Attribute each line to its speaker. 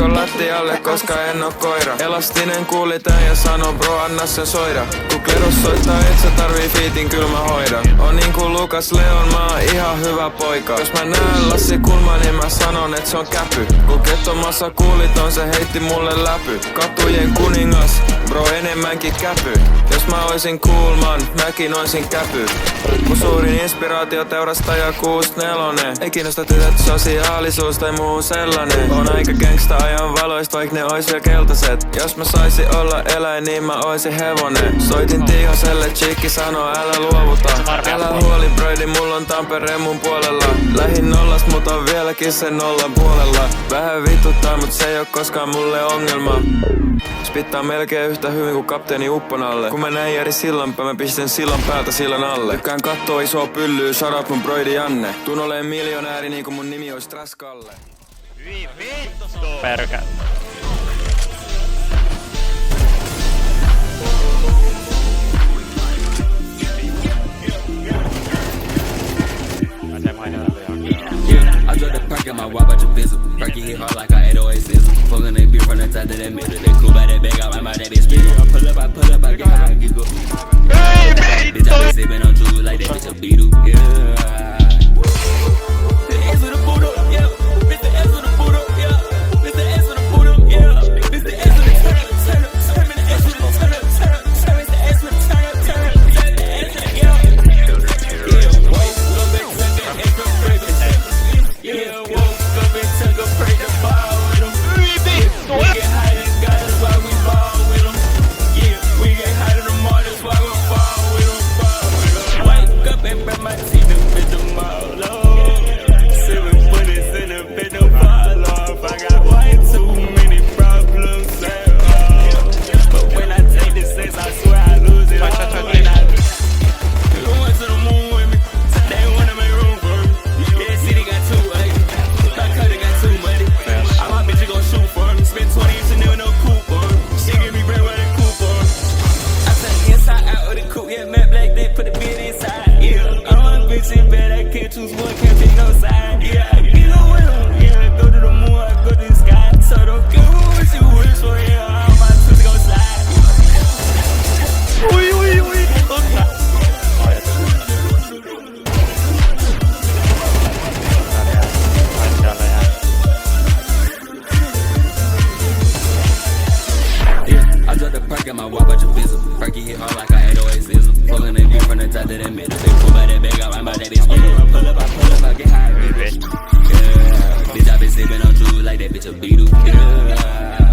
Speaker 1: Laittaako lattialle, koska en oo koira? Elastinen kuuli tän ja sano bro anna sen soida. Kun Kleros soittaa et sä tarvii fiitin kyl mä hoidan. On niinku Lukas Leon, mä oon ihan hyvä poika. Jos mä näen Lassi Kulman, niin mä sanon et se on käpy. Kun Kettomassa kuulit on, se heitti mulle läpy. Katujen kuningas, bro enemmänkin käpy. Jos mä oisin Kulman, mäkin oisin käpy. Mun suurin inspiraatio teurastaja 64. Ei kiinnosta tytöt sosiaalisuus tai muu sellainen. On aika gangsta ajan valoist, vaik ne ois vielä keltaiset. Jos mä saisin olla eläin, niin mä oisin hevonen. Soitin Tiihoselle, chiikki sanoo älä luovuta. Älä huoli broidi, mulla on Tampere mun puolella. Lähin nollast, mut on vieläkin sen nollan puolella. Vähän vituttaa, mut se ei oo koskaan mulle ongelma. Spittaa melkein yhtä hyvin kuin kapteeni Upponalle. Kun mä näin Jari Sillanpää, mä pistän sillan päältä sillan alle. Tykkään kattoo isoa pyllyä, shout out mun broidi Janne. Tuun oleen miljonääri niinku mun nimi ois Traskalle.
Speaker 2: Hyi vittu!
Speaker 3: Perkä.
Speaker 4: I drop the perk in my wop out your bizzle. Perky hit hard like a 808 sizzle. Fucking they beat from the top to that middle. They cool by that bag, I ride my that bitch spinning. I pull up, I get high, I giggle. Bitch, I been sipping on juice like that bitch a beetle. Yeah. The S with a boot up, yeah. Mr. S with a boot up, yeah. Mr. S with a boot up, yeah. Mr. S with a turn up, turn up, turn up. Mr. S with a turn up, turn up, turn up. Mr. S with a turn up, turn up, turn up. Yeah. Yeah, woke up and took an extra break. Yeah, woke up and took a break to ball with them. We get high and got us while we ball with them. Yeah, we get high in the mornings while we fall with them, fall with them. Wake up and brush my teeth and fit them all off. 7 bullets in the bed, don't fall off. I got way too many problems at all. But when I take this sense, I swear I lose it all. And I went to the moon with me. They wanna make room for me. Yeah, city got too ugly. My cousin got too money. All my bitches gon' shoot for me. Spend 20 years and never no coupon. She give me bread with a coupon. I turn inside out of the coupe. Yeah, matte black, they put the bed inside. Yeah, I'm a bitch in bed. I can't choose one, can't pick no side. Yeah, you know what? Yeah, go to the moon, I go to the sky. So don't give a what you wish for. Yeah, all my tools gon' slide.
Speaker 2: Ui, ui, ui!
Speaker 4: I drop the perk in my wop out your bizzle. Perky hit hard like a 808 sizzle. Fucking they beat from the top to that middle. They pull by that bag, I ride by that bitch spinning. I pull up, I get high. Yeah, bitch, I been sipping on juice like that bitch a beetle. Yeah.